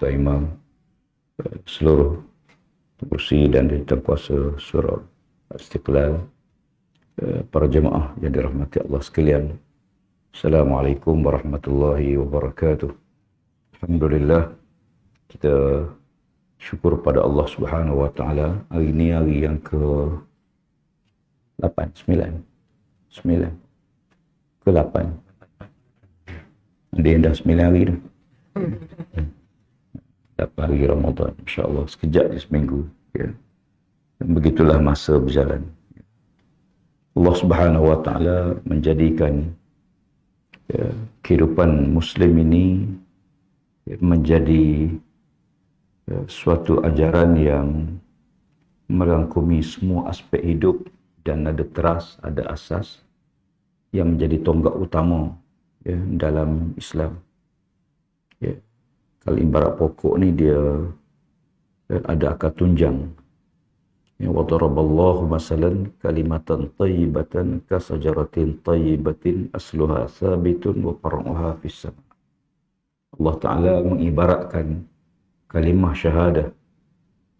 Tuan Imam, seluruh pengurusi dan jawatkuasa surau Istiqlal, para jemaah yang dirahmati Allah sekalian. Assalamualaikum warahmatullahi wabarakatuh. Alhamdulillah, kita syukur pada Allah Subhanahu wa taala. Hari ini hari yang ke 8, 9 ke 8. Ada yang dah 9 hari dah. 8 hari Ramadan, insya-Allah sekejap je seminggu, ya. Dan begitulah masa berjalan. Allah Subhanahu wa taala menjadikan kehidupan muslim ini menjadi suatu ajaran yang merangkumi semua aspek hidup dan ada teras, ada asas yang menjadi tonggak utama, ya, dalam Islam. Ya. Kalau ibarat pokok ni dia ada akar tunjang. Ya, wa daraballahu masalan kalimatan thayyibatan ka sajaratin thayyibatin asluha sabitun wa far'uha fis sama'. Allah Taala mengibaratkan kalimah syahadah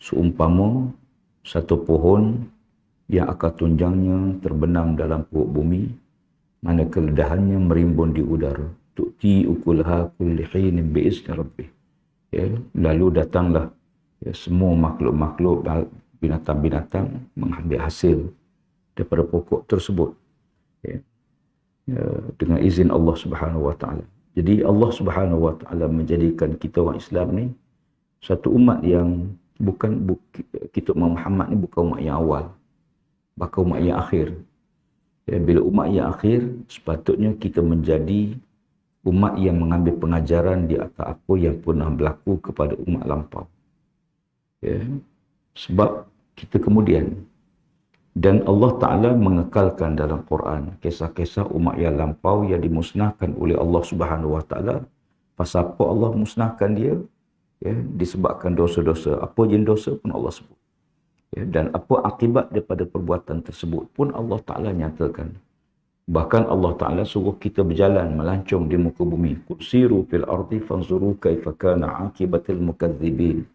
seumpama satu pohon yang akar tunjangnya terbenam dalam perut bumi, mana keledahannya merimbun di udara. Tu'ti ukulaha kulli hinin bi'izni rabbih. Ya, lalu datanglah, ya, semua makhluk-makhluk, binatang-binatang mengambil hasil daripada pokok tersebut, ya, dengan izin Allah Subhanahu wa taala. Jadi Allah Subhanahu wa taala menjadikan kita orang Islam ni satu umat yang kita umat Muhammad ni bukan umat yang awal, bahkan umat yang akhir. Ya, bila umat yang akhir, sepatutnya kita menjadi umat yang mengambil pengajaran di atas apa yang pernah berlaku kepada umat lampau. Ya, sebab kita kemudian, dan Allah Ta'ala mengekalkan dalam Quran kisah-kisah umat yang lampau yang dimusnahkan oleh Allah Subhanahu Wa Ta'ala. Pasal apa Allah musnahkan dia? Ya, disebabkan dosa-dosa. Apa jenis dosa pun Allah sebut. Ya, dan apa akibat daripada perbuatan tersebut pun Allah Ta'ala nyatakan. Bahkan Allah Ta'ala suruh kita berjalan, melancong di muka bumi. Siru fil ardi fanzuru kaifa kana aqibatul mukadzibin.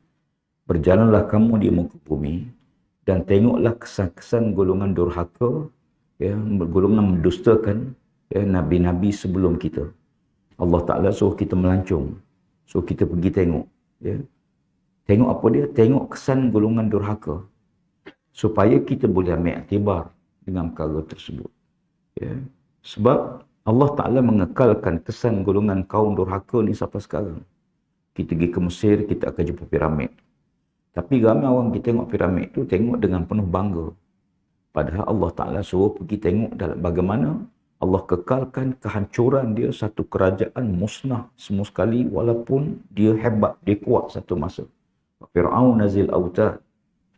Berjalanlah kamu di muka bumi dan tengoklah kesan-kesan golongan durhaka, ya, golongan mendustakan, ya, nabi-nabi sebelum kita. Allah Ta'ala suruh kita melancong, suruh kita pergi tengok, ya. Tengok apa dia? Tengok kesan golongan durhaka, supaya kita boleh ambil iktibar dengan perkara tersebut. Ya. Sebab Allah Ta'ala mengekalkan kesan golongan kaum durhaka ni sampai sekarang. Kita pergi ke Mesir, kita akan jumpa piramid. Tapi ramai orang kita tengok piramid tu, tengok dengan penuh bangga. Padahal Allah Ta'ala suruh pergi tengok dalam bagaimana Allah kekalkan kehancuran dia, satu kerajaan musnah semua sekali, walaupun dia hebat, dia kuat satu masa. Fir'aun nazil autad.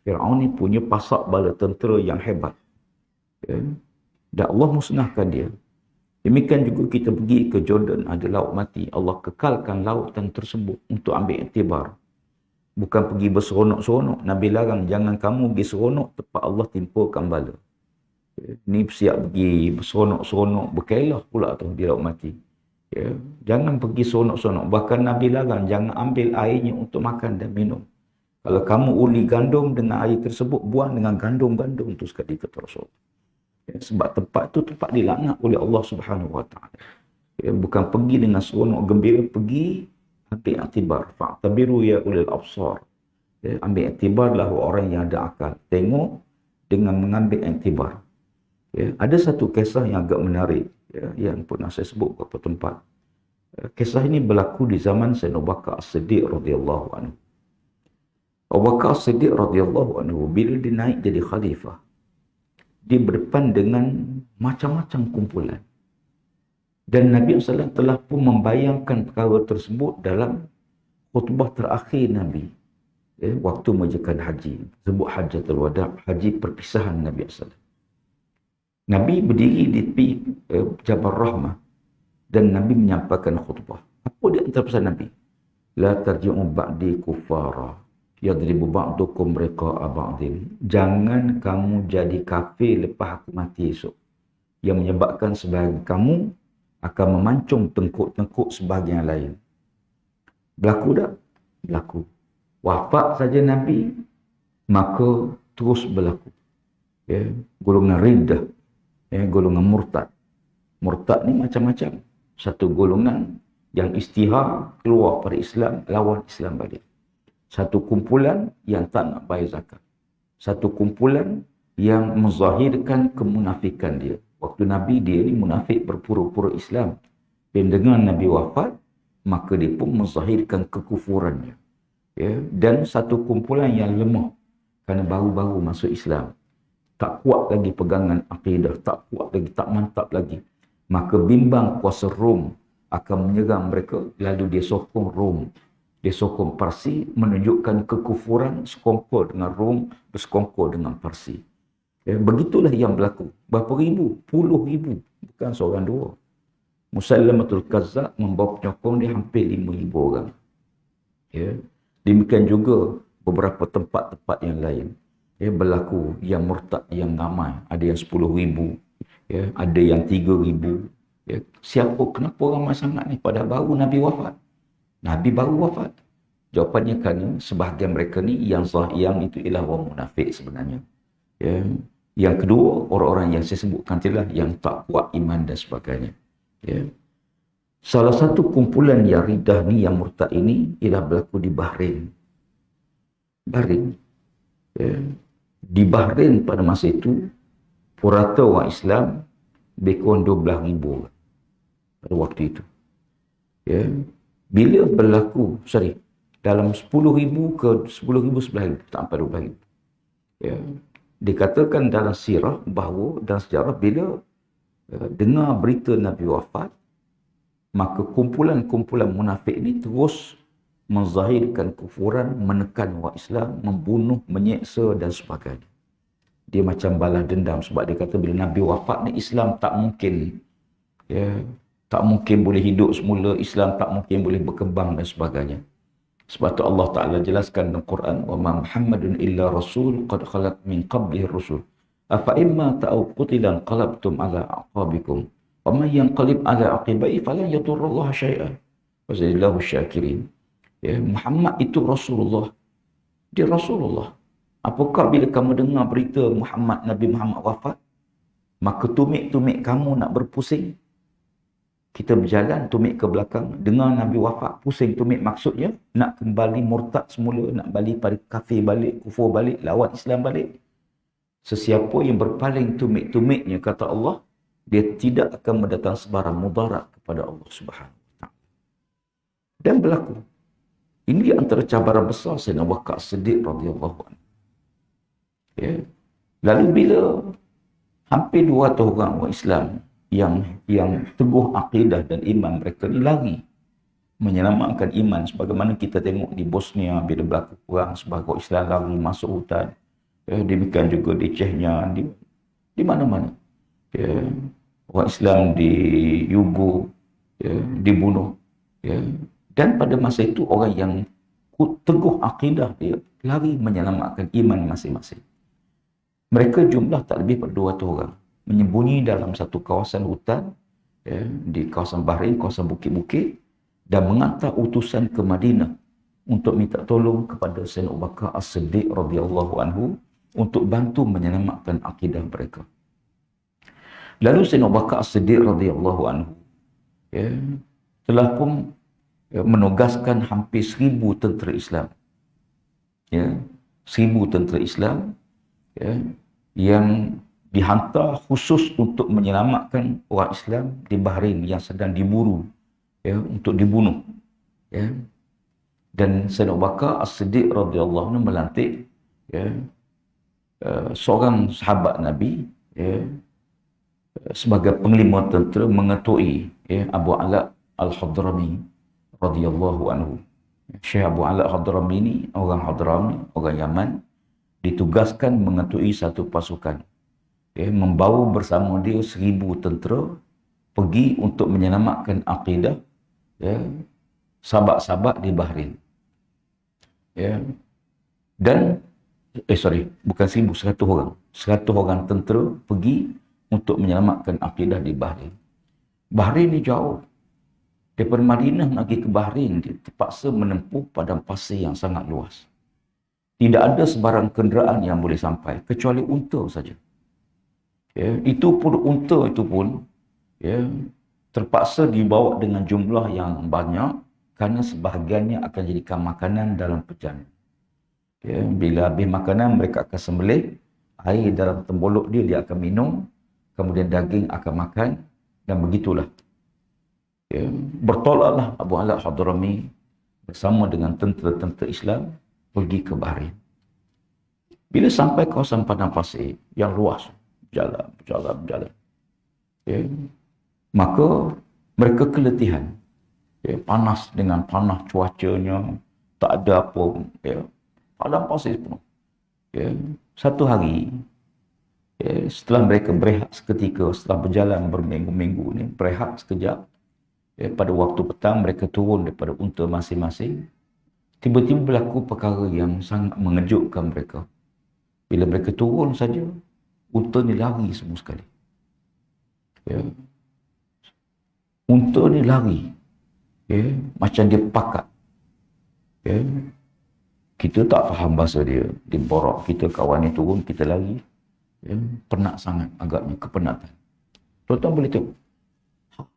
Fir'aun ni punya pasak bala tentera yang hebat. Ya. Dan Allah musnahkan dia. Demikian juga kita pergi ke Jordan, ada laut mati. Allah kekalkan lautan tersebut untuk ambil iktibar. Bukan pergi berseronok-seronok. Nabi larang, jangan kamu pergi seronok, tempat Allah timpakan bala. Ni siap pergi berseronok-seronok, berkelah pula tu di laut mati. Ya. Jangan pergi seronok-seronok. Bahkan Nabi larang, jangan ambil airnya untuk makan dan minum. Kalau kamu uli gandum dengan air tersebut, buang dengan gandum-gandum tu sekali, kata Rasul. Ya, sebab tempat tu tempat dilaknat oleh Allah Subhanahu Wa Taala. Ya, bukan pergi dengan seronok gembira, pergi ambil iktibar. Fa'tabiru ya ulil absar. Ya, ambil iktibarlah orang yang ada akal. Tengok dengan mengambil iktibar. Ya, ada satu kisah yang agak menarik, ya, yang pernah saya sebut beberapa tempat. Kisah ini berlaku di zaman Sayyidina Abu Bakar As-Siddiq radhiyallahu anhu. Abu Bakar As-Siddiq radhiyallahu anhu bila dia naik jadi khalifah, dia berdepan dengan macam-macam kumpulan. Dan Nabi SAW telah pun membayangkan perkara tersebut dalam khutbah terakhir Nabi. Ya, waktu mengerjakan haji. Sebut Hajjatul Wada', haji perpisahan Nabi SAW. Nabi berdiri di tepi Jabal Rahmah. Dan Nabi menyampaikan khutbah. Apa di antara pesan Nabi? La tarji'u ba'di kuffara. Yadribu ba'dukum riqa'a ba'din. Jangan kamu jadi kafir lepas aku mati esok. Yang menyebabkan sebahagian kamu akan memancung tengkuk-tengkuk sebahagian lain. Berlaku tak? berlaku. Wafat saja Nabi, maka terus berlaku. Ya, golongan riddah, ya, golongan murtad. Murtad ni macam-macam. Satu golongan yang istihar keluar pada Islam, lawan Islam balik. Satu kumpulan yang tak nak bayar zakat. Satu kumpulan yang menzahirkan kemunafikan dia. Waktu Nabi dia ni munafik berpura-pura Islam. Dan dengan Nabi wafat, maka dia pun menzahirkan kekufurannya. Ya, dan satu kumpulan yang lemah kerana baru-baru masuk Islam. Tak kuat lagi pegangan akidah, tak kuat lagi, tak mantap lagi. Maka bimbang kuasa Rom akan menyerang mereka, lalu dia sokong Rom. Dia sokong Parsi, menunjukkan kekufuran sekongkol dengan Rom, bersekongkol dengan Parsi. Ya, begitulah yang berlaku. Berapa ribu? Puluh ribu. Bukan seorang dua. Musailamatul Kazzab membawa penyokong dia hampir 5,000 orang. Ya. Demikian juga beberapa tempat-tempat yang lain. Ya, berlaku yang murtad yang ramai. Ada yang 10,000. Ya, ada yang 3,000. Ya, siapa, kenapa ramai sangat ni? Padahal baru Nabi wafat. Nabi baru wafat. Jawapannya kerana sebahagian mereka ni yang itu ialah orang munafik sebenarnya. Ya. Yang kedua, orang-orang yang saya sebutkan itulah yang tak kuat iman dan sebagainya. Ya. Salah satu kumpulan yang riddah ni, yang murtad ini, ialah berlaku di Bahrain. Bahrain. Ya. Di Bahrain pada masa itu, purata orang Islam lebih kurang 12,000 pada waktu itu. Ya. Bila berlaku, dalam 10,000 ke 10,000, 11,000, tak sampai 12,000. Ya. Dikatakan dalam sirah bahawa, dalam sejarah, bila dengar berita Nabi wafat, maka kumpulan-kumpulan munafik ini terus menzahirkan kufuran, menekan orang Islam, membunuh, menyeksa dan sebagainya. Dia macam balas dendam, sebab dia kata bila Nabi wafat ni Islam tak mungkin, ya, tak mungkin boleh hidup semula, Islam tak mungkin boleh berkembang dan sebagainya. Sebab tu Allah Ta'ala jelaskan dalam Quran, wa ma Muhammadun illa rasul qad khalat min qablihi rusul afa imma ta'u qutilan qalabtum ala aqabikum wa man yanqalib ala aqibai falan yadurrullaha syai'an wa sayajzillahu syakirin. Ya, Muhammad itu Rasulullah. Dia Rasulullah. Apakah bila kamu dengar berita Nabi Muhammad wafat, maka tumik-tumik kamu nak berpusing? Kita berjalan, tumik ke belakang, dengar Nabi wafat, pusing tumik, maksudnya nak kembali murtad semula, nak balik pada kafir balik, kufur balik, lawan Islam balik. Sesiapa yang berpaling tumik-tumiknya, kata Allah, dia tidak akan mendatang sebarang mudarat kepada Allah Subhanahu Wa Taala. Dan berlaku. Ini antara cabaran besar Sayyidina Abu Bakar As-Siddiq radhiyallahu anhu. Ya. Lalu bila hampir 200 orang Islam yang teguh akidah dan iman, mereka ni lari menyelamatkan iman, sebagaimana kita tengok di Bosnia bila berlaku perang, sebahagian Islam lari masuk hutan. Ya, demikian juga di Chechnya, di mana-mana. Ya, orang Islam di Yugo, ya, dibunuh. Ya. Dan pada masa itu orang yang teguh akidah dia lari menyelamatkan iman masing-masing. Mereka jumlah tak lebih pada 200 orang. Menyembunyi dalam satu kawasan hutan, ya, di kawasan Bahrain, kawasan bukit-bukit, dan mengantar utusan ke Madinah untuk minta tolong kepada Sayyidina Abu Bakar As-Siddiq radhiyallahu anhu untuk bantu menyelamatkan akidah mereka. Lalu Sayyidina Abu Bakar As-Siddiq radhiyallahu anhu, ya, telah pun menugaskan hampir 1,000 tentera Islam. Ya, 1,000 tentera Islam, ya, yang dihantar khusus untuk menyelamatkan orang Islam di Bahrain yang sedang diburu, ya, untuk dibunuh. Ya. Dan Sayyidina Abu Bakar As-Siddiq radhiyallahu anhu melantik, ya, seorang sahabat Nabi, ya, sebagai panglima tentera, mengetuai, ya, Abu Ala Al-Hadrami radhiyallahu anhu. Syekh Abu Ala Al-Hadrami ini orang Hadrami, orang Yaman, ditugaskan mengetuai satu pasukan. Ya, membawa bersama dia 1,000 tentera pergi untuk menyelamatkan akidah, ya, sahabat-sahabat di Bahrain. Ya. Dan bukan 1,000, 100 orang. 100 orang tentera pergi untuk menyelamatkan akidah di Bahrain. Bahrain ni jauh. Daripada Madinah nak pergi ke Bahrain, dia terpaksa menempuh padang pasir yang sangat luas. Tidak ada sebarang kenderaan yang boleh sampai, kecuali unta saja. Ya, itu pun unta itu pun ya, terpaksa dibawa dengan jumlah yang banyak kerana sebahagiannya akan jadikan makanan dalam perjalanan. Ya, bila habis makanan, mereka akan sembelih, air dalam tembolok dia akan minum, kemudian daging akan makan, dan begitulah. Ya, bertolaklah Abu Ala Hadrami bersama dengan tentera-tentera Islam pergi ke Bahrain. Bila sampai kawasan padang pasir yang luas, berjalan. Ya, maka mereka keletihan. Ya, panas dengan panas cuacanya, tak ada apa. Ya, padang pasir penuh. Ya, satu hari, ya, setelah mereka berehat seketika, setelah berjalan berminggu-minggu ni, berehat sekejap, ya, pada waktu petang mereka turun daripada unta masing-masing. Tiba-tiba berlaku perkara yang sangat mengejutkan mereka. Bila mereka turun saja, unta ni lari semua sekali. Ya. Unta ni lari. Ya. Macam dia pakat. Ya. Kita tak faham bahasa dia. Dia borak kita, kawan ni turun, kita lari. Ya. Penat sangat agaknya, kepenatan. Tuan-tuan boleh tengok.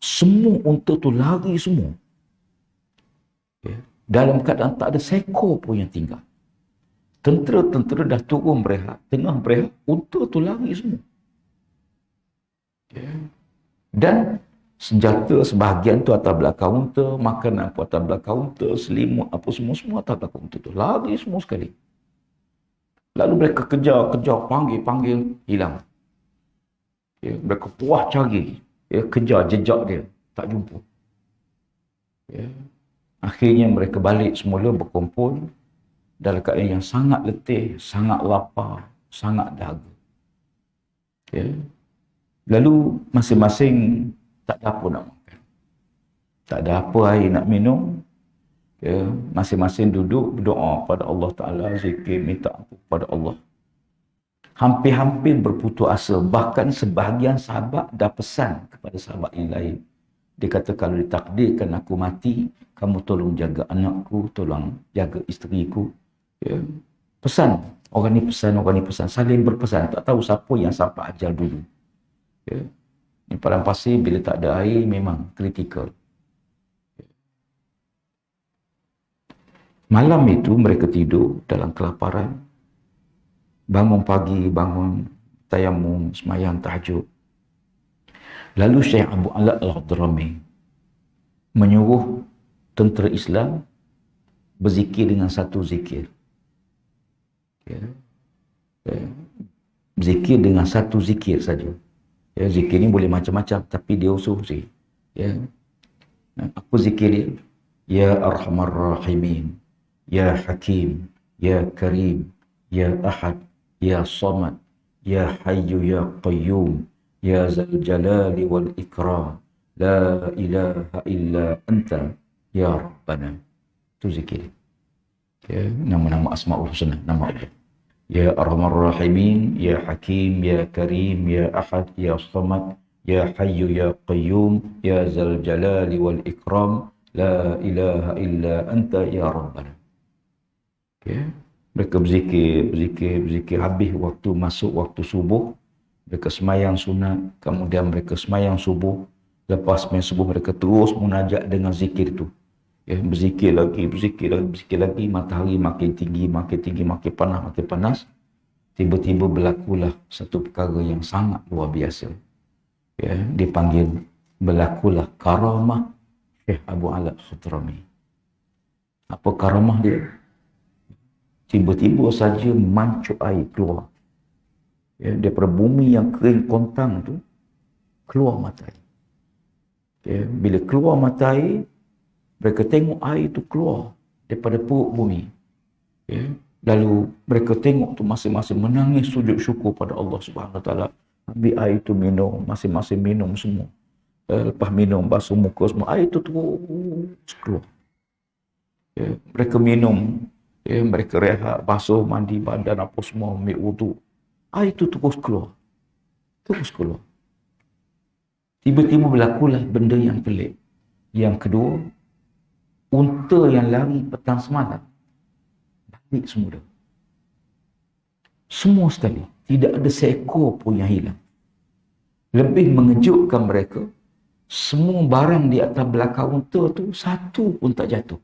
Semua unta tu lari semua. Ya. Dalam keadaan tak ada seekor pun yang tinggal. Tentera-tentera dah turun berehat. Tengah berehat, unta tu lari semua. Ya. Dan senjata sebahagian tu atas belakang unta, makanan apa atas belakang unta, selimut apa semua atas belakang unta tu. Lari semua sekali. Lalu mereka kejar, panggil, hilang. Ya. Mereka puas cari. Ya. Kejar jejak dia. Tak jumpa. Ya. Akhirnya mereka balik semula berkumpul dalam keadaan yang sangat letih, sangat lapar, sangat dahaga. Ya. Lalu masing-masing tak ada apa nak makan. Tak ada apa air nak minum. Ya. Masing-masing duduk berdoa pada Allah Ta'ala, zikir, minta ampun pada Allah. Hampir-hampir berputus asa. Bahkan sebahagian sahabat dah pesan kepada sahabat yang lain. Dia kata, kalau ditakdirkan aku mati, kamu tolong jaga anakku, tolong jaga isteriku. Ya. Pesan. Orang ni pesan. Saling berpesan. Tak tahu siapa yang sampai ajal dulu. Ya. Ini padang pasir bila tak ada air memang kritikal. Malam itu mereka tidur dalam kelaparan. Bangun pagi, bangun tayamum, sembahyang tahajud. Lalu Syekh Abu Ala Al-Hadrami menyuruh tentera Islam berzikir dengan satu zikir. Ya. Ya. Zikir dengan satu zikir saja. Ya, zikir ni boleh macam-macam, tapi dia usul zikir. Ya. Apa zikir dia? Ya Arhamar Rahimin, Ya Hakim, Ya Karim, Ya Ahad, Ya Samad, Ya Hayyu Ya Qayyum, Ya Zal Jalali wal Ikram, La ilaha illa anta, Ya Rabbana. Itu zikir. Ya, nama-nama Asma'ul Husna, nama Allah. Ya Arhamar Rahimin, Ya Hakim, Ya Karim, Ya Ahad, Ya Samad, Ya Hayyu Ya Qayyum, Ya Zal Jalali wal Ikram, La ilaha illa anta, Ya Rabbana. Okay. Mereka berzikir, habis waktu masuk waktu subuh, mereka semayang sunat, kemudian mereka semayang subuh, lepas semayang subuh mereka terus munajat dengan zikir itu. Ya, berzikir lagi, matahari makin tinggi, makin panas. Tiba-tiba berlakulah satu perkara yang sangat luar biasa. Ya, dipanggil berlakulah karamah Syekh Abu Ala Hadrami. Apa karamah dia? Tiba-tiba saja mancuk air keluar. Ya, daripada bumi yang kering kontang tu, keluar mata air. Ya, bila keluar mata air, mereka tengok air itu keluar daripada perut bumi. Ya. Lalu mereka tengok tu masing-masing menangis sujud syukur pada Allah Subhanahu Wa Taala. Ambil air itu minum, masing-masing minum semua. Lepas minum, basuh muka semua, air itu terus keluar. Ya. Mereka minum, ya, mereka rehat, basuh, mandi badan apa semua, ambil wudu. Air itu terus keluar. Terus keluar. Tiba-tiba berlakulah benda yang pelik. Yang kedua, unta yang lari petang semalam, balik semua dah. Semua sekali. Tidak ada seekor pun yang hilang. Lebih mengejutkan mereka, semua barang di atas belakang unta tu, satu pun tak jatuh.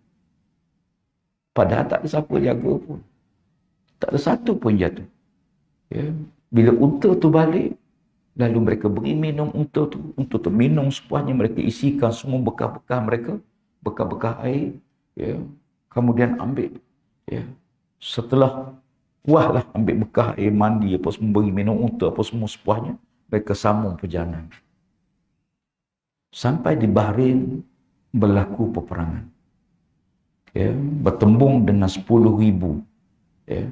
Padahal tak ada siapa jaga pun. Tak ada satu pun jatuh. Ya. Bila unta tu balik, lalu mereka beri minum unta tu. Unta tu minum sepuasnya, mereka isikan semua bekal-bekal mereka, bekal-bekal air. Ya. Kemudian ambil. Ya. Setelah puaslah ambil bekal air mandi, apa semua, beri minum unta, apa semua sepuasnya, mereka sambung perjalanan. Sampai di Bahrain berlaku peperangan. Ya, bertembung dengan 10,000, ya,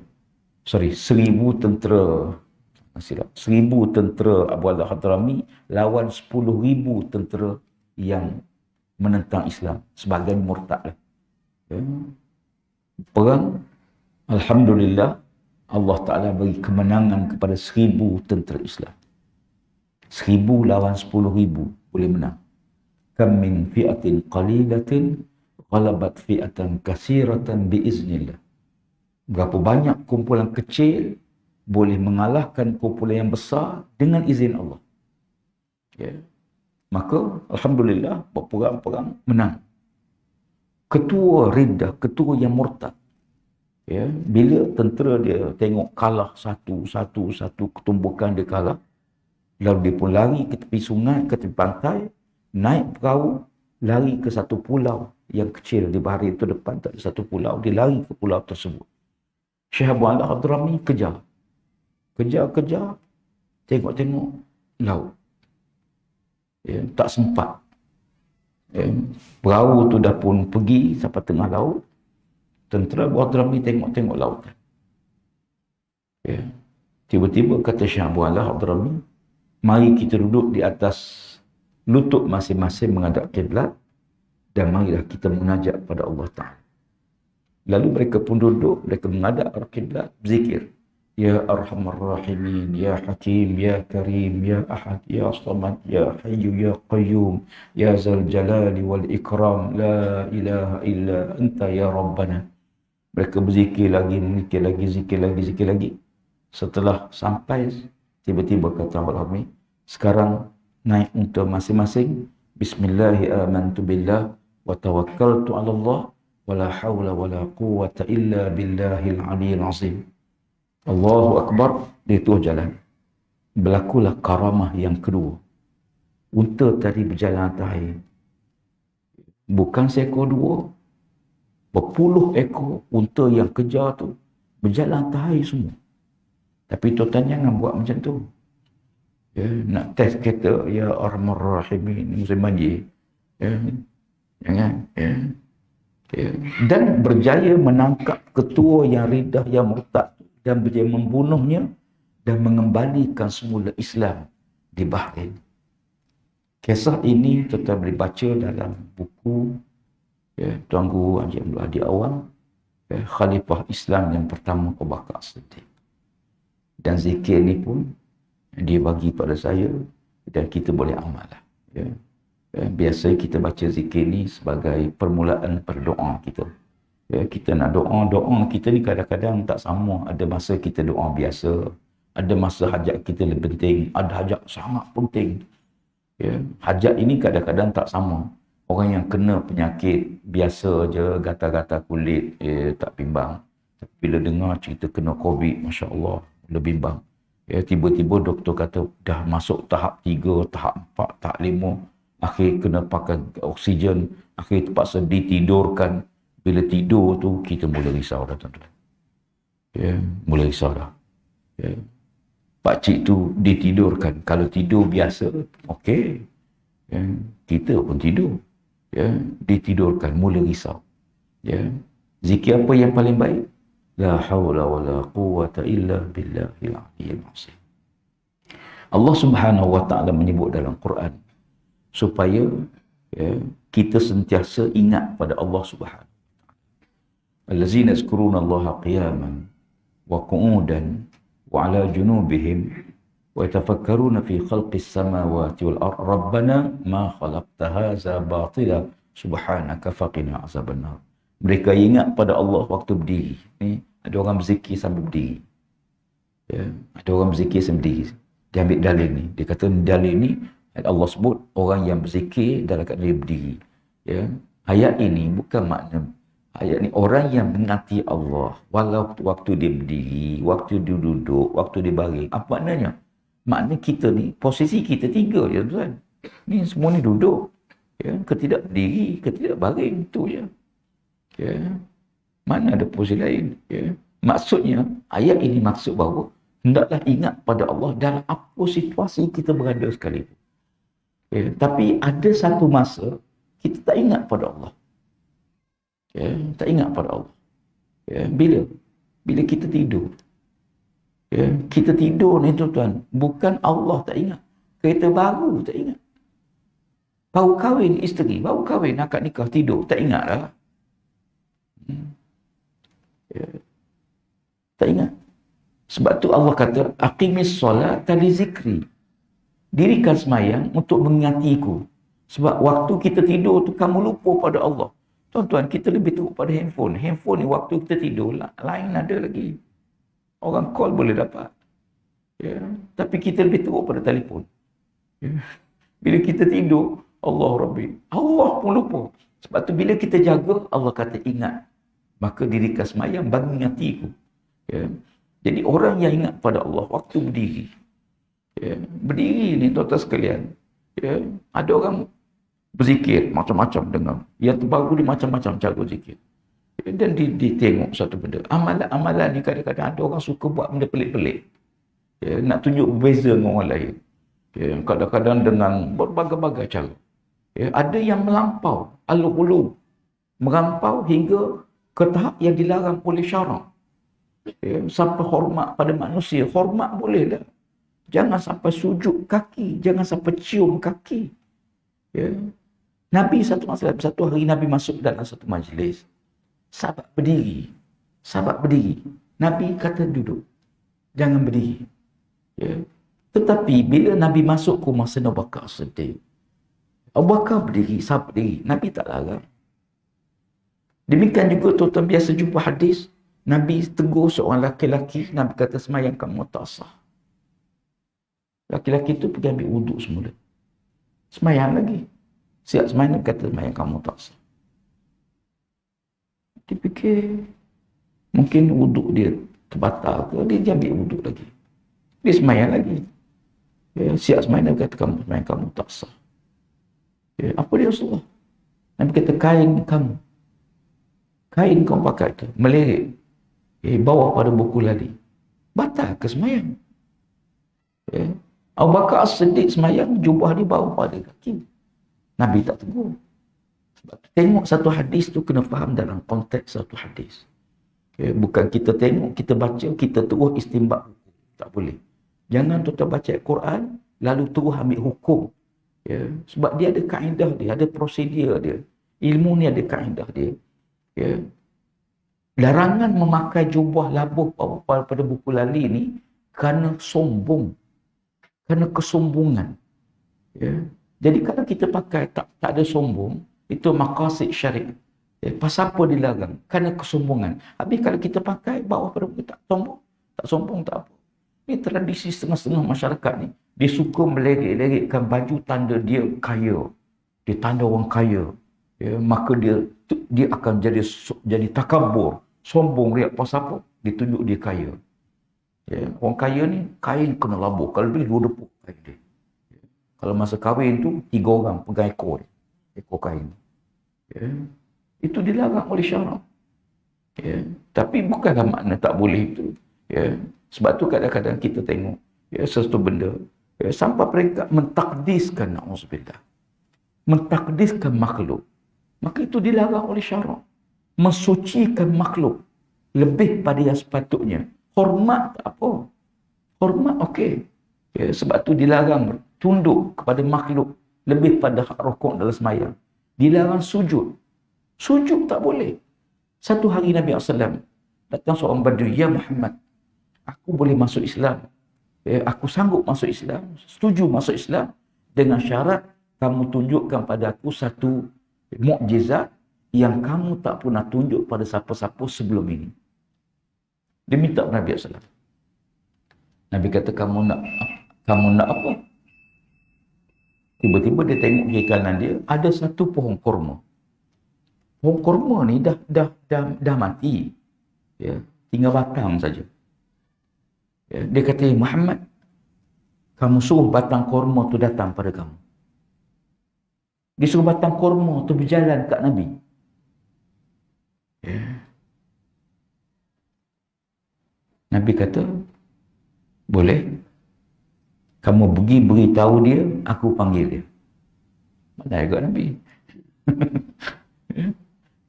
1,000 tentera, 1,000 tentera Abu al-Hadrami lawan 10,000 tentera yang menentang Islam, sebagai murtad. Ya. Perang, alhamdulillah, Allah Ta'ala bagi kemenangan kepada 1,000 tentera Islam. 1,000 lawan 10,000 boleh menang. Kam min fi'atin qalilatin ghalabat fi'atan katsiratan biiznillah. Berapa banyak kumpulan kecil boleh mengalahkan kumpulan yang besar dengan izin Allah. Ya. Maka alhamdulillah perang-perang menang. Ketua riddah, ketua yang murtad, ya, bila tentera dia tengok kalah satu ketumbukan dia kalah, lalu dia pun lari ke tepi sungai, ke tepi pantai, naik perahu, lari ke satu pulau yang kecil di Bahrain itu depan, tak ada satu pulau, dia lari ke pulau tersebut. Syekh Abu al-Hadrami kejar, tengok laut. Ya, tak sempat. Ya, perahu tu dah pun pergi sampai tengah laut. Tentera Abu al-Hadrami tengok laut. Ya. Tiba-tiba kata Syekh Abu al-Hadrami, mari kita duduk di atas lutut masing-masing menghadap kiblat dan marilah kita munajat pada Allah Ta'ala. Lalu mereka pun duduk, mereka menghadap kiblat, berzikir. Ya Arhamar Rahimin, Ya Hakim, Ya Karim, Ya Ahad, Ya Samad, Ya Hayyu, Ya Qayyum, Ya Zal Jalali wal Ikram, La ilaha illa Anta Ya Rabbana. Mereka berzikir lagi, zikir lagi. Setelah sampai, tiba-tiba kata Al-Rahmi, sekarang naik unta masing-masing. Bismillahi amantu billah wa tawakkaltu ala Allah wa la hawla wa la quwwata illa billahil aliyil azim. Allahu Akbar, dia terus jalan. Berlakulah karamah yang kedua. Unta tadi berjalan atas air. Bukan seekor dua, berpuluh ekor unta yang kejar tu berjalan atas air semua. Tapi tuan jangan buat macam tu. Ya, nak test kereta, Ya Arhamar Rahimin, musim banjir. Ya, jangan. Ya. Ya. Dan berjaya menangkap ketua yang riddah, yang murtad, dan berjaya membunuhnya dan mengembalikan semula Islam di Bahrain. Kisah ini tetap dibaca dalam buku, ya, Tuan Guru Haji Abdul Hadi Awang, ya, Khalifah Islam yang pertama Abu Bakar As-Siddiq. Dan zikir ni pun dia bagi pada saya dan kita boleh amal lah. Ya. Biasa kita baca zikir ni sebagai permulaan berdoa kita. Ya, kita nak doa kita ni kadang-kadang tak sama. Ada masa kita doa biasa, ada masa hajat kita lebih penting, ada hajat sangat penting. Ya, hajat ini kadang-kadang tak sama. Orang yang kena penyakit biasa je, gatal-gatal kulit, tak bimbang. Tapi bila dengar cerita kena COVID, Masya Allah, lebih bimbang. Ya, tiba-tiba doktor kata dah masuk tahap 3, tahap 4, tahap 5. Akhir kena pakai oksigen, akhir terpaksa ditidurkan. Bila tidur tu, kita mula risau dah, tuan-tuan. Ya, mula risau dah. Ya. Pakcik tu ditidurkan. Kalau tidur biasa, okey. Ya, kita pun tidur. Ya, ditidurkan, mula risau. Ya. Zikir apa yang paling baik? La hawla wa la quwwata illa billahil aliyyil azim. Allah Subhanahu wa Ta'ala menyebut dalam Quran supaya, ya, kita sentiasa ingat pada Allah Subhanahu. Allazina yazkuruna Allaha qiyaman wa qu'udan wa 'ala junubihim wa yatafakkaruna fi khalqis samawati wal ardh rabbana ma khalaqta hadza batila subhanaka faqina azabannar. Mereka ingat pada Allah waktu berdiri. Ni ada orang berzikir sambil berdiri. Ya, ada orang berzikir sambil berdiri. Dia ambil dalil ni. Dia kata dalil ni Allah sebut orang yang berzikir dalam keadaan dia berdiri. Ya. Ayat ini bukan makna ayat ni orang yang mengingati Allah walau waktu dia berdiri, waktu dia duduk, waktu dia baring. Apa maknanya? Makna kita ni, posisi kita tiga je tuan. Ni semua ni duduk. Ya, ketidak berdiri, ketidak baring, itu je. Ya. Mana ada posisi lain? Ya. Maksudnya, ayat ini maksud bahawa hendaklah ingat pada Allah dalam apa situasi kita berada sekalipun. Ya. Tapi ada satu masa, kita tak ingat pada Allah. Ya. Tak ingat pada Allah. Ya. Bila? Bila kita tidur. Ya, kita tidur ni tuan, bukan Allah tak ingat. Kereta baru tak ingat. Baru kahwin isteri, baru kahwin akad nikah tidur, tak ingat dah. Ya. Tak ingat. Sebab tu Allah kata, aqimis solat li zikri. Dirikan semayang untuk mengingatiku. Sebab waktu kita tidur tu kamu lupa pada Allah. Tuan-tuan, kita lebih teruk pada handphone. Handphone ni waktu kita tidur, lain ada lagi. Orang call boleh dapat. Ya. Tapi kita lebih teruk pada telefon. Ya. Bila kita tidur, Allah Rabbi. Allah pun lupa. Sebab tu bila kita jaga, Allah kata ingat. Maka dirikan semayang bagi hatiku. Ya. Jadi orang yang ingat pada Allah waktu berdiri. Ya. Berdiri ni tuan-tuan sekalian. Ya. Ada orang berzikir macam-macam dengan. Yang terbaru ni macam-macam cara berzikir. Dan ditengok satu benda. Amalan-amalan ni kadang-kadang ada orang suka buat benda pelik-pelik. Ya, nak tunjuk berbeza dengan orang lain. Ya, kadang-kadang dengan berbagai-bagai cara. Ya, ada yang melampau, aluk-uluk. Melampau hingga ke tahap yang dilarang oleh syarak. Ya, sampai hormat pada manusia. Hormat boleh lah. Jangan sampai sujud kaki. Jangan sampai cium kaki. Ya. Nabi satu hari Nabi masuk dalam satu majlis. Sahabat berdiri. Sahabat berdiri. Nabi kata duduk. Jangan berdiri. Ya. Tetapi bila Nabi masuk ke rumah Sayyidina Abu Bakar Siddiq. Abu Bakar berdiri, sahabat berdiri. Nabi tak larang. Demikian juga tuan-tuan biasa jumpa hadis. Nabi tegur seorang laki-laki. Nabi kata semayang kamu tak sah. Laki-laki itu pergi ambil wuduk semula. Semayang lagi. Siap semayang, Nabi kata semayang kamu tak sah. Dia fikir mungkin wuduk dia terbatal ke, dia ambil wuduk lagi. Dia semayang lagi. Ya, siap semayang, Nabi kata kamu semayang kamu tak sah. Ya, apa dia Rasulullah? Nabi kata kain kamu. Kain kamu pakai tu melirik. Bawa pada buku lali. Batal ke semayang? Ya. Abu Bakar As-Siddiq semayang, jubah dia bawa pada kaki. Nabi tak tegur. Sebab tu, tengok satu hadis tu kena faham dalam konteks satu hadis. Okay, bukan kita tengok, kita baca, kita terus istinbat hukum. Tak boleh. Jangan tuan-tuan baca Al-Quran, lalu terus ambil hukum. Ya, sebab dia ada kaedah dia, ada prosedur dia. Ilmu ni ada kaedah dia. Ya. Larangan memakai jubah labuh pada buku lali ni kerana sombong. Kerana kesombongan. Ya. Jadi kalau kita pakai tak ada sombong, itu maqasid syariat. Ya, pasal apa dilarang? Kerana kesombongan. Habis kalau kita pakai bawah pada buku tak sombong. Tak sombong tak apa. Ini tradisi setengah-setengah masyarakat ni. Dia suka melerik-lerikkan baju tanda dia kaya. Dia tanda orang kaya. Ya, maka dia akan jadi takabur. Sombong riak pasal apa? Ditunjuk dia kaya. Ya, orang kaya ni kain kena labuh. Kalau dia 2 depuk kain dia. Ya, kalau masa kahwin tu 3 orang pegang ekor dia. Ekor kain. Ya, itu dilarang oleh syarak. Ya, tapi bukanlah makna tak boleh itu. Ya, sebab tu kadang-kadang kita tengok ya, sesuatu benda ya, sampai mereka mentakdiskan, na'udzubillah, mentakdiskan makhluk, maka itu dilarang oleh syarak. Mensucikan makhluk lebih pada yang sepatutnya. Hormat tak apa. Hormat okey. Ya, sebab tu dilarang tunduk kepada makhluk lebih pada hak rukuk dalam sembahyang. Dilarang sujud. Sujud tak boleh. Satu hari Nabi SAW datang seorang Badui, ya Muhammad, aku boleh masuk Islam. Ya, aku sanggup masuk Islam, setuju masuk Islam dengan syarat kamu tunjukkan pada aku satu Mukjizat yang kamu tak pernah tunjuk pada siapa-siapa sebelum ini. Dia minta Nabi SAW. Nabi kata, kamu nak apa? Tiba-tiba dia tengok kiri kanan dia, ada satu pohon kurma. Pohon kurma ni dah mati. Ya, tinggal batang saja. Ya, dia kata, Muhammad, kamu suruh batang kurma tu datang pada kamu. Dia suruh batang kurma tu berjalan kat Nabi. Ya. Nabi kata, boleh. Kamu pergi beritahu dia, aku panggil dia. Mana juga Nabi?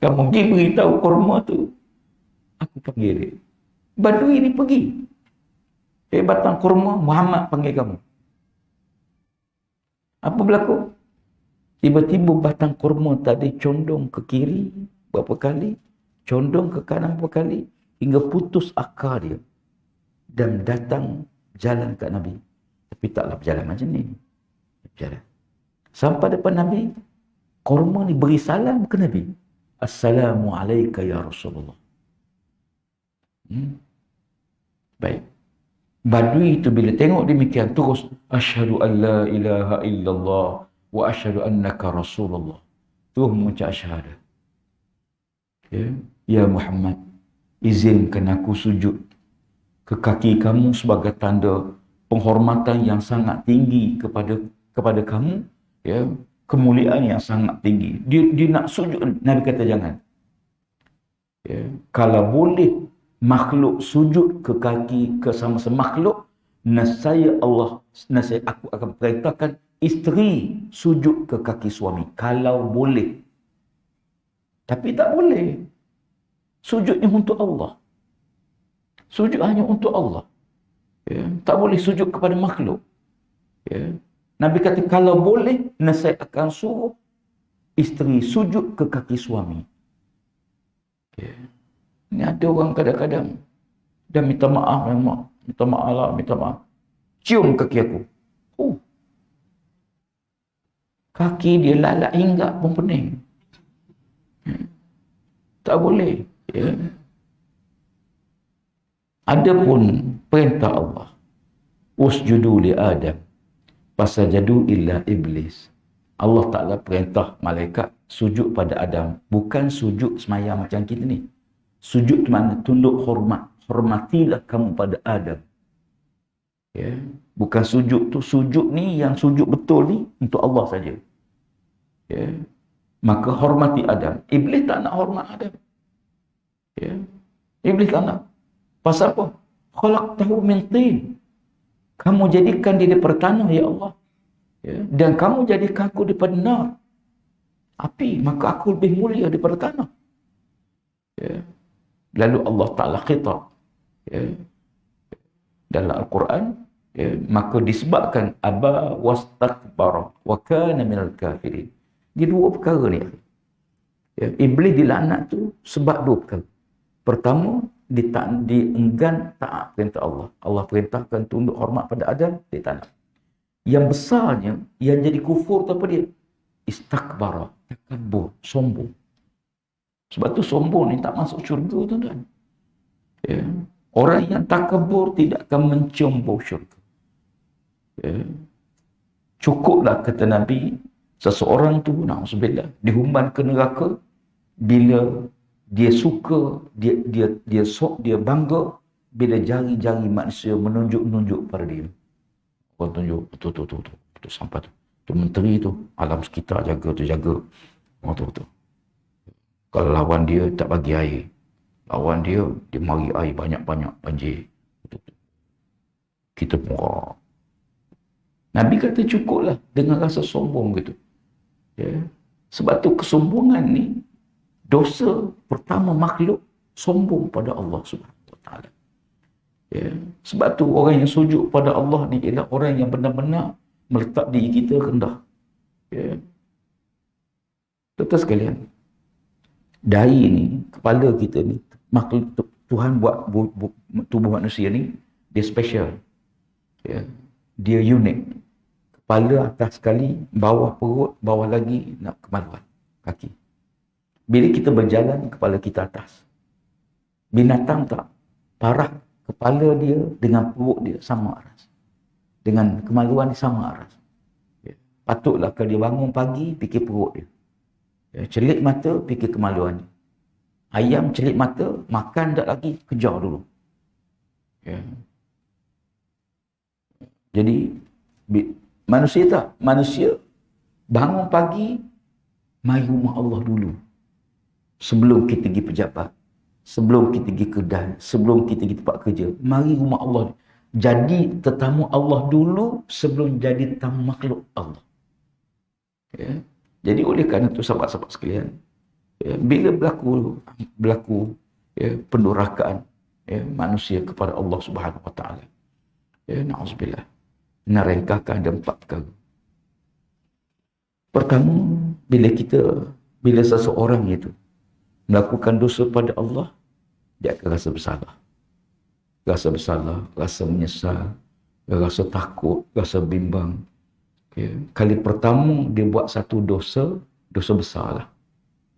Kamu pergi beritahu kurma tu, aku panggil dia. Badui ni pergi. Batang kurma, Muhammad panggil kamu. Apa berlaku? Tiba-tiba batang kurma tadi condong ke kiri berapa kali, condong ke kanan berapa kali, hingga putus akar dia. Dan datang jalan kat Nabi. Tapi taklah berjalan macam ni. Berjalan. Sampai depan Nabi, kurma ni beri salam ke Nabi. Assalamualaikum ya Rasulullah. Baik. Badui itu bila tengok demikian terus, asyhadu an la ilaha illallah wa asyhadu annaka Rasulullah. Terus mengucap syahadah. Ya Muhammad, izinkan aku sujud ke kaki kamu sebagai tanda penghormatan yang sangat tinggi kepada kamu, ya, kemuliaan yang sangat tinggi. Dia nak sujud, Nabi kata jangan. Ya, kalau boleh makhluk sujud ke kaki ke sama-sama makhluk, nescaya aku akan perintahkan isteri sujud ke kaki suami kalau boleh. Tapi tak boleh. Sujudnya untuk Allah. Sujud hanya untuk Allah. Ya, tak boleh sujud kepada makhluk. Ya. Nabi kata kalau boleh, nescaya akan suruh isteri sujud ke kaki suami. Ya. Ini ada orang kadang-kadang dia minta maaf, minta maaf lah, minta maaf. Cium kaki aku. Kaki dia lalat hinggap pun pening. Tak boleh. Ya. Adapun perintah Allah, usjudu li Adam, fasajadu illa iblis. Allah Ta'ala perintah malaikat sujud pada Adam. Bukan sujud semayang macam kita ni. Sujud tu mana? Tunduk hormat. Hormatilah kamu pada Adam. Ya. Bukan sujud tu. Sujud ni, yang sujud betul ni untuk Allah saja. Ya. Maka hormati Adam. Iblis tak nak hormat Adam. Ya. Iblis tak nak. Pasal apa? Khalaqtahu min tin. Kamu jadikan dia daripada tanah, ya Allah. Ya. Dan kamu jadikan aku daripada nar, api. Maka aku lebih mulia daripada tanah. Ya. Lalu Allah Ta'ala khitab, ya, dalam Al-Quran, ya, maka disebabkan aba wastakbara wa kana minal kafirin. Dia dua perkara ni. Ya, iblis dilaknat tu sebab dua perkara. Pertama, dienggan taat perintah Allah. Allah perintahkan tunduk hormat pada Adam, dia tak nak. Yang besarnya, yang jadi kufur tu apa dia? Istakbara, takabur, sombong. Sebab tu sombong ni tak masuk syurga, tuan-tuan. Ya. Orang yang takabur tidak akan mencium bau syurga. Ya. Cukuplah kata Nabi, seseorang tu, na'udzubillah, dihumban ke neraka bila dia suka, dia bangga bila jari-jari manusia menunjuk-nunjuk pada dia. Orang tunjuk, betul sampai tu. Tu menteri tu, alam sekitar jaga. Orang tu. Kalau lawan dia tak bagi air, lawan dia mari air banyak-banyak, banjir. Kita murah. Nabi kata cukuplah dengan rasa sombong gitu. Ya. Sebab tu kesombongan ni, dosa pertama makhluk sombong pada Allah Subhanahu Wa Taala. Ya. Sebab tu orang yang sujud pada Allah ni ialah orang yang benar-benar meletak diri kita rendah. Ya. Tuan-tuan sekalian, dahi ni, kepala kita ni, makhluk Tuhan buat tubuh manusia ni, dia special. Ya. Dia unik. Kepala atas sekali, bawah perut, bawah lagi nak kemaluan. kaki. Bila kita berjalan, kepala kita atas. Binatang tak? Parah, kepala dia dengan perut dia sama aras. Dengan kemaluan dia sama aras. Ya. Patutlah kalau dia bangun pagi, fikir perut dia. Ya. Celik mata, fikir kemaluan dia. Ayam celik mata, makan tak lagi, kejar dulu. Ya. Jadi, manusia tak? Manusia bangun pagi, mari rumah Allah dulu. Sebelum kita pergi pejabat, sebelum kita pergi kedai, sebelum kita pergi tempat kerja, mari rumah Allah. Jadi tetamu Allah dulu sebelum jadi tetamu makhluk Allah. Ya. Jadi oleh kerana itu sahabat-sahabat sekalian, ya, bila berlaku ya, pendurakaan ya, manusia kepada Allah Subhanahu Wa Taala, ya, na'udzubillah, merengkahkan ada 4 perkara. Pertama, bila seseorang itu melakukan dosa pada Allah, dia akan rasa bersalah. Rasa bersalah, rasa menyesal, rasa takut, rasa bimbang. Okay. Kali pertama dia buat satu dosa besar lah.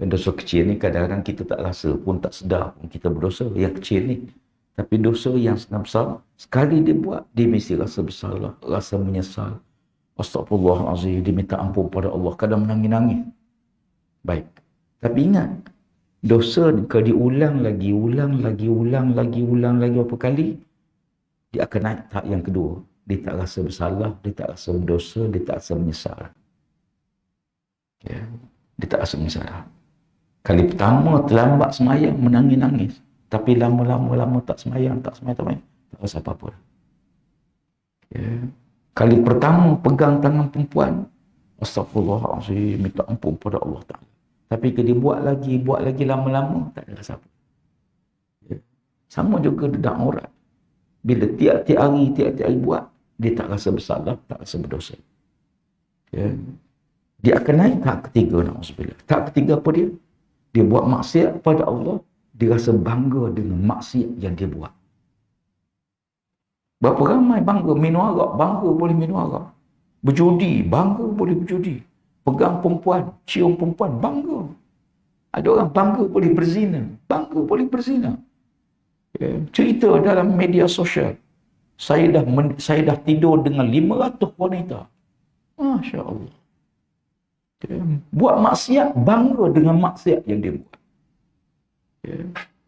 Dan dosa kecil ni kadang-kadang kita tak rasa pun, tak sedar pun kita berdosa yang kecil ni. Tapi dosa yang sangat besar, sekali dia buat, dia mesti rasa bersalah, rasa menyesal. Astagfirullahalazim, dia minta ampun pada Allah, kadang menangis-nangis. Baik. Tapi ingat, dosa ni kalau diulang lagi berapa kali, dia akan naik tahap yang kedua. Dia tak rasa bersalah, dia tak rasa berdosa, dia tak rasa menyesal. Ya, dia tak rasa menyesal. Kali pertama terlambat semayang, menangis-nangis. Tapi lama tak semayang, tak rasa apa-apa. Ya. Kali pertama pegang tangan perempuan, astagfirullahalazim, minta ampun pada Allah Ta'ala. Tapi kalau dia buat lagi lama-lama, tak ada rasa apa. Ya. Sama juga dedak aurat. Bila tiap-tiap hari buat, dia tak rasa bersalah, tak rasa berdosa. Ya. Dia akan naik tahap ketiga, na'udzubillah. Tahap ketiga apa dia? Dia buat maksiat pada Allah, dia rasa bangga dengan maksiat yang dia buat. Berapa ramai bangga minum arak, bangga boleh minum arak. Berjudi, bangga boleh berjudi. Pegang perempuan, cium perempuan, bangga. Ada orang bangga boleh berzina, bangga boleh berzina. Ya, cerita dalam media sosial, saya dah tidur dengan 500 wanita. Masya Allah. Ya, buat maksiat, bangga dengan maksiat yang dia buat. Ya,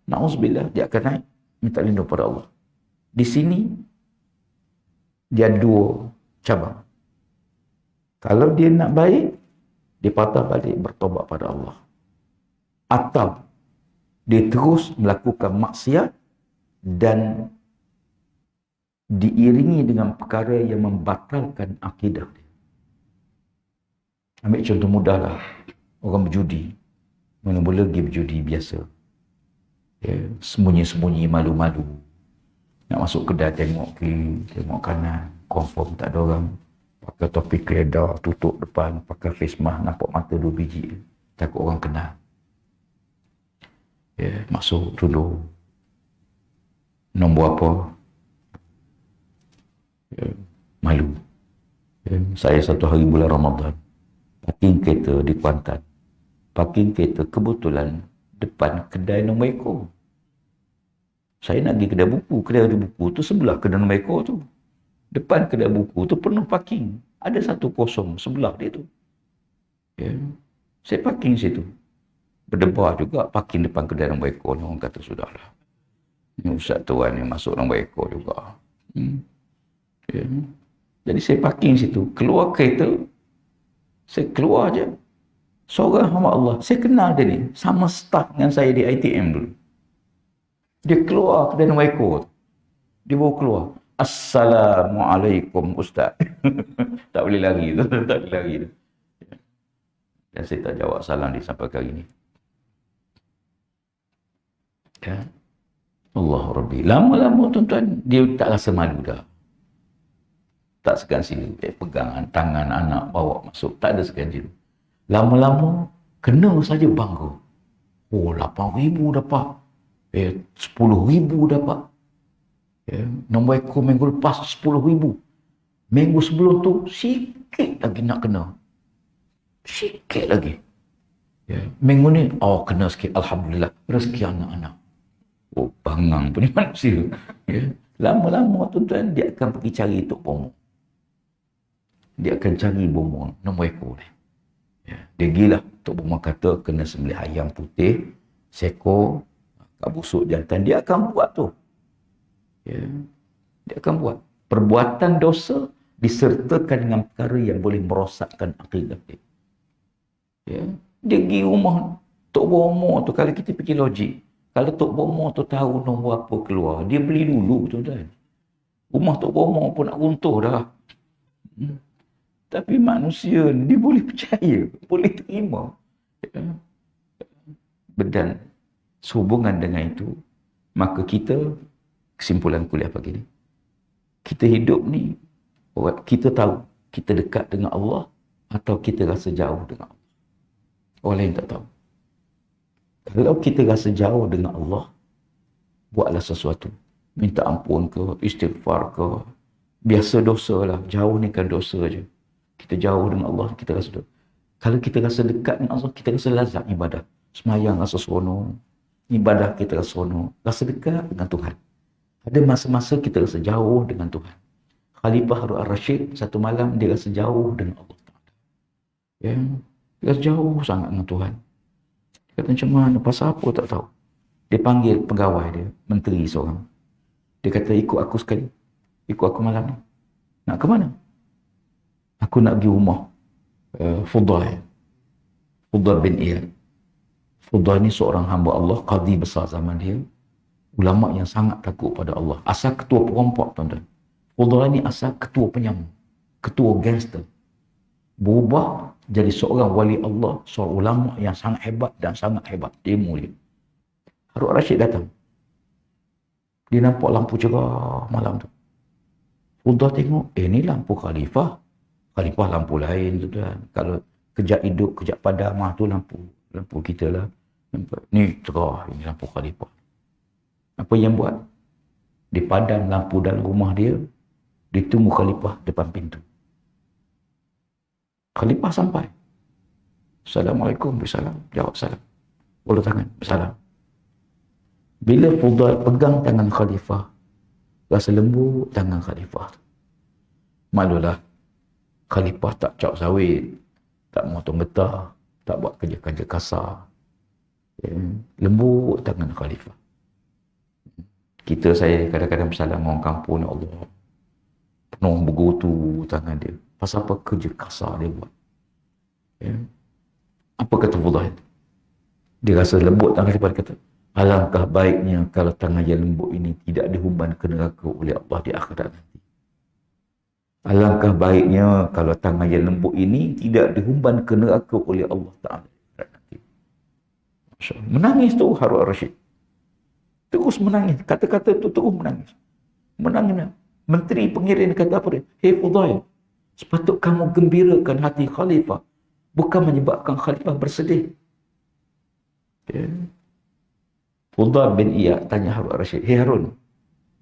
na'udzubillah, dia akan naik, minta lindung pada Allah. Di sini, dia 2 cabang. Kalau dia nak baik, dia patah balik bertobat pada Allah. Atau dia terus melakukan maksiat dan diiringi dengan perkara yang membatalkan akidah dia. Ambil contoh mudah lah. Orang berjudi. Mula-mula pergi berjudi biasa. Ya, sembunyi-sembunyi, malu-malu. Nak masuk kedai tengok kiri, tengok kanan. Confirm tak ada orang. Pakai topi keledar, tutup depan, pakai face mask, nampak mata 2 biji. Takut orang kenal. Ya, masuk dulu. Nombor apa? Ya, malu. Ya, saya satu hari bulan Ramadan, parking kereta di Kuantan. Parking kereta kebetulan depan kedai nombor ekor. Saya nak pergi kedai buku tu sebelah kedai nombor ekor tu. Depan kedai buku tu penuh parking. Ada 1 kosong sebelah dia tu. Ya. Saya parking situ. Berdebar juga parking depan kedai nombor ekor. Orang kata sudahlah. Ini ustaz tuan yang masuk nombor ekor juga. Ya. Jadi saya parking situ. Keluar kereta. Saya keluar je. Seorang hamba Allah. Saya kenal dia ni. Sama staf dengan saya di ITM dulu. Dia keluar kedai nombor ekor. Dia bawa keluar. Assalamualaikum Ustaz. Tak boleh lari tu. Tak boleh lari tu. Dan saya tak jawab salam dia sampai kali ni. Ya. Allah Rabbi. Lama-lama tuan-tuan, dia tak rasa malu dah. Tak segan sini. Pegang tangan anak, bawa masuk. Tak ada segan sini. Lama-lama, kena saja bangga. Oh, 8,000 dapat. 10,000 dapat. Ya, nombor ekor minggu lepas 10,000. Minggu sebelum tu sikit lagi nak kena. Sikit lagi. Ya, minggu ni, oh kena sikit, Alhamdulillah, rezeki anak-anak. Oh, bangang punya manusia. Ya. Lama-lama tuan-tuan, dia akan pergi cari Tok Bomo. Dia akan cari Bomo, nombor ekor ni. Ya. Dia gila. Tok Bomo kata, kena sembelih ayam putih, sekor, kat busuk jantan. Dia akan buat tu. Ya. Dia akan buat. Perbuatan dosa disertakan dengan perkara yang boleh merosakkan akidah dia. Ya. Dia pergi rumah Tok Bomo tu, kalau kita fikir logik, kalau Tok Bomo tu tahu nombor apa keluar, dia beli dulu tuan-tuan. Rumah Tok Bomo pun nak runtuh dah. Hmm. Tapi manusia ni, dia boleh percaya, boleh terima. Ya. Dan sehubungan dengan itu, maka kita, kesimpulan kuliah pagi ni, kita hidup ni, kita tahu kita dekat dengan Allah atau kita rasa jauh dengan Allah. Orang lain tak tahu. Kalau kita rasa jauh dengan Allah, buatlah sesuatu. Minta ampun ke, istighfar ke, biasa dosa lah. Jauh ni kan dosa je. Kita jauh dengan Allah, kita rasa dosa. Kalau kita rasa dekat dengan Allah, kita rasa lazat ibadah. Semayang rasa seronok. Ibadah kita rasa seronok. Rasa dekat dengan Tuhan. Ada masa-masa kita rasa jauh dengan Tuhan. Khalifah Harun al-Rashid, satu malam dia rasa jauh dengan Allah. Ya, dia rasa jauh sangat dengan Tuhan. Dia kata macam mana, pasal apa tak tahu. Dia panggil pegawai dia, menteri seorang. Dia kata, ikut aku sekali. Ikut aku malam ni. Nak ke mana? Aku nak pergi rumah Fudail. Fudail bin Iyad. Fudail ni seorang hamba Allah, qadi besar zaman dia. Ulama yang sangat takut pada Allah. Asal ketua perompak, tuan-tuan. Fudail ni asal ketua penyamun. Ketua gangster. Berubah jadi seorang wali Allah, seorang ulama yang sangat hebat dan sangat hebat. Dia mulia. Harun Rashid datang. Dia nampak lampu cerah malam tu. Fudail tengok, ni lampu khalifah. Khalifah lampu lain tu tuan. Kalau kejap hidup, kejap padam, tu lampu kita lah. Ni cerah, ini lampu khalifah. Apa yang buat? Dia padam lampu dalam rumah dia. Dia tunggu khalifah depan pintu. Khalifah sampai. Assalamualaikum, bersalam. Jawab salam. Ulur tangan, bersalam. Bila Fudail pegang tangan khalifah, rasa lembut tangan khalifah. Malulah, khalifah tak cak sawit, tak motong getah, tak buat kerja-kerja kasar. Ya, lembut tangan khalifah. Saya kadang-kadang bersalam orang kampung, ya Allah, penuh bergotu tangan dia. Pasal apa? Kerja kasar dia buat. Ya. Apa kata Fudail? Dia rasa lembut tangan khalifah, dia kata, alangkah baiknya kalau tangan yang lembut ini tidak dihumban ke neraka oleh Allah di akhirat nanti. Alangkah baiknya kalau tangan yang lembut ini tidak dihumban ke neraka oleh Allah Ta'ala di akhirat nanti. Masya Allah. Menangis tu Harun al-Rashid. Terus menangis. Kata-kata tu terus menangis. Menangis. Menteri pengirim kata apa dia? Hei Fudail, sepatut kamu gembirakan hati khalifah, bukan menyebabkan khalifah bersedih. Okay. Fudail bin Iyad tanya Harun al-Rashid, hei Harun,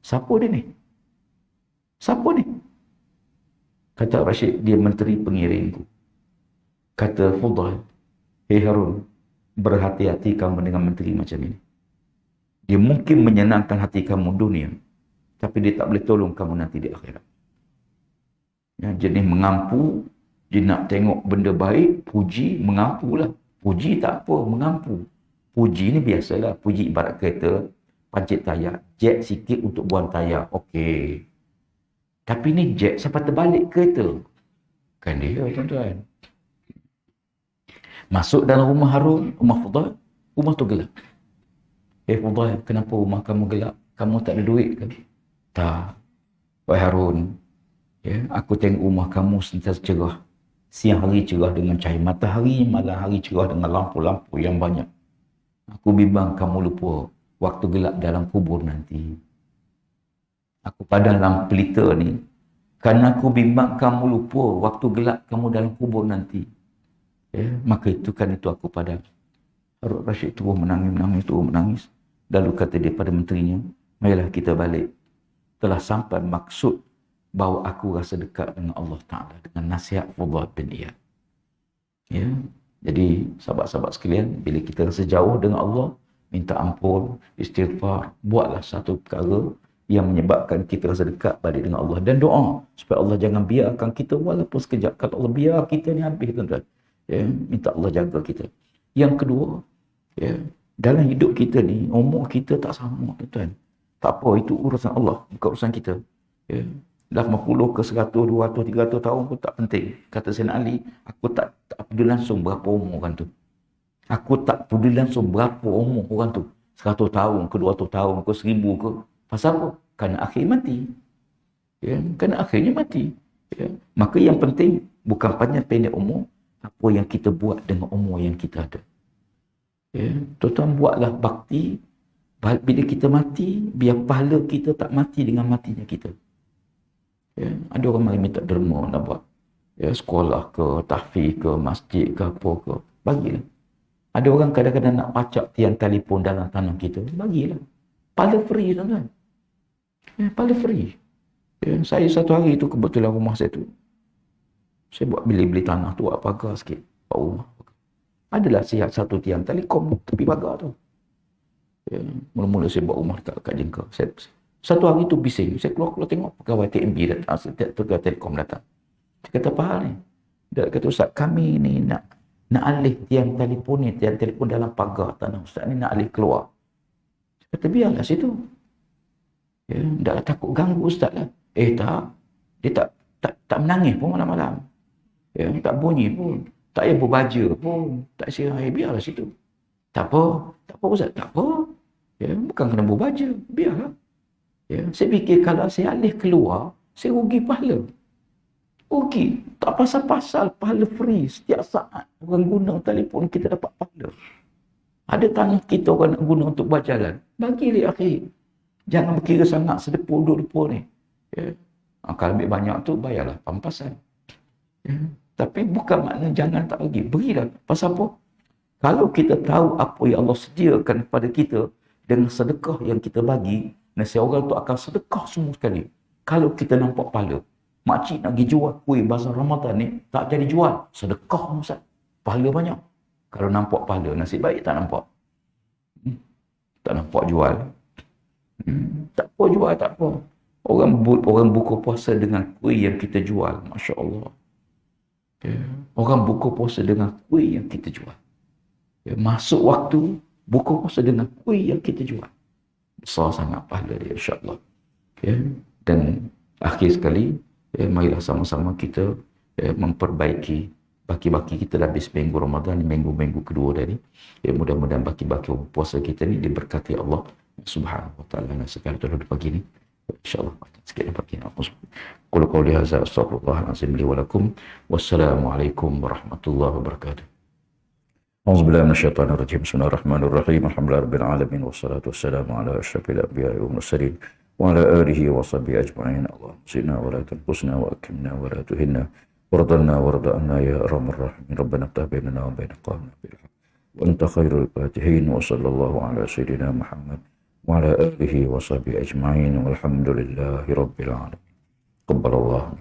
siapa dia ni? Siapa ni? Kata Rashid, dia menteri pengirimku. Kata Fudail, hei Harun, berhati-hati kamu dengan menteri macam ini. Dia mungkin menyenangkan hati kamu dunia, tapi dia tak boleh tolong kamu nanti di akhirat. Ya, jenis mengampu, dia nak tengok benda baik, puji, mengampulah. Puji tak apa, mengampu. Puji ni biasalah, puji ibarat kereta, pancit tayar, jet sikit untuk buang tayar, okey. Tapi ni jet sampai terbalik kereta. Kan dia, tuan-tuan. Masuk dalam rumah Harun, rumah Fudail, rumah tu gelap. Fudail, kenapa rumah kamu gelap? Kamu tak ada duit ke? Tak. Wahai Harun, ya, aku tengok rumah kamu sentiasa cerah. Siang hari cerah dengan cahaya matahari, malam hari cerah dengan lampu-lampu yang banyak. Aku bimbang kamu lupa waktu gelap dalam kubur nanti. Aku padam lampu pelita ni kerana aku bimbang kamu lupa waktu gelap kamu dalam kubur nanti. Ya, maka itu aku padam. Harun Rashid terus menangis. Lalu kata dia pada menterinya, marilah kita balik. Telah sampai maksud bahawa aku rasa dekat dengan Allah Ta'ala dengan nasihat Fudail bin Iyad. Ya. Jadi sahabat-sahabat sekalian, bila kita rasa jauh dengan Allah, minta ampun, istighfar, buatlah satu perkara yang menyebabkan kita rasa dekat balik dengan Allah. Dan doa supaya Allah jangan biarkan kita walaupun sekejap. Kalau Allah biar kita ni habis, tuan-tuan. Ya, minta Allah jaga kita. Yang kedua, ya, dalam hidup kita ni, umur kita tak sama, tuan-tuan. Tak apa, itu urusan Allah, bukan urusan kita. Ya. Dah 50 ke 100, 200, 300 tahun pun tak penting. Kata Sayyidina Ali, aku tak peduli langsung berapa umur orang tu. Aku tak peduli langsung berapa umur orang tu. 100 tahun ke 200 tahun ke 1000 ke. Pasal apa? Kerana akhir mati. Ya, kerana akhirnya mati. Ya. Maka yang penting bukan panjang pendek umur, apa yang kita buat dengan umur yang kita ada. Ya, tuan-tuan buatlah bakti. Bila kita mati, biar pahala kita tak mati dengan matinya kita. Ya, ada orang mari minta derma nak buat. Ya, sekolah ke, tahfiz ke, masjid ke, apa ke. Bagilah. Ada orang kadang-kadang nak pacak tiang telefon dalam tanah kita. Bagilah. Pahala free, tuan-tuan. Ya, pahala free. Ya, saya satu hari tu kebetulan rumah saya tu, saya buat beli tanah tu, buat pagar sikit. Buat rumah. Adalah sihat satu tiang telekom tepi pagar tu. Ya, mula-mula saya buat rumah dekat jengka. Satu hari tu bising. Saya keluar tengok pegawai TMB datang. Pegawai Telkom datang. Dia kata, apa hal ni? Dia kata, Ustaz, kami ni nak alih tiang telefon ni, tiang telefon dalam pagar tanah. Ustaz ni nak alih keluar. Dia kata, biarlah situ. Ya, tak takut ganggu Ustaz lah. Tak. Dia tak menangis pun malam-malam. Ya, tak bunyi pun. Tak payah berbaja pun. Tak sirai. Biarlah situ. Tak apa Ustaz. Tak apa. Ya, bukan kena berbaja. Biarlah. Ya, saya fikir kalau saya alih keluar, saya rugi pahala. Rugi. Tak pasal-pasal pahala free. Setiap saat orang guna telefon kita dapat pahala. Ada tanah kita orang nak guna untuk berjalan. Bagi dia akhir. Jangan berkira sangat sedepur dua ni. Ya. Kalau ambil banyak tu, bayarlah pampasan. Ya. Tapi bukan makna jangan tak bagi. Berilah. Pasal apa? Kalau kita tahu apa yang Allah sediakan kepada kita dengan sedekah yang kita bagi, nasi orang tu akan sedekah semua sekali. Kalau kita nampak pahala. Makcik nak pergi jual kuih bazar Ramadan ni, tak jadi jual. Sedekah Ustaz. Pahala banyak. Kalau nampak pahala, nasib baik tak nampak. Tak nampak jual. Tak apa jual, tak apa. Orang buka puasa dengan kuih yang kita jual. Masya Allah. Ya. Orang buka puasa dengan kuih yang kita jual. Ya. Masuk waktu, buka puasa dengan kuih yang kita jual. Besar sangat pahala dia, insyaAllah. Ya. Dan akhir sekali, ya, marilah sama-sama kita memperbaiki baki-baki kita dah habis minggu Ramadan, minggu-minggu kedua tadi. Ya, mudah-mudahan baki-baki puasa kita ni diberkati Allah Subhanahu wa taala dan segala terhadap pagi ni. InsyaAllah sikit pagi ni. Qul qawli hadza astaghfirullahalazim li wa lakum. Wassalamualaikum warahmatullahi wabarakatuh. A'udzubillahi minasyaitonir rajim. Bismillahirrahmanirrahim. Alhamdulillahirabbil alamin wassalatu wassalamu ala asyrafil anbiya'i wal mursalin wa ala alihi wa sahbihi ajma'in. Allahumma zidna wa la tanqusna wa akrimna wa la tuhinna warḍana warḍa'na ya arhamar rahimin. Rabbana iftah bainana wa bain qawmina bil haqq wa anta khairul fatihin. Wa sallallahu ala sayyidina Muhammad wa ala alihi wa sahbihi ajma'in walhamdulillahi rabbil alamin. Qabbalallahu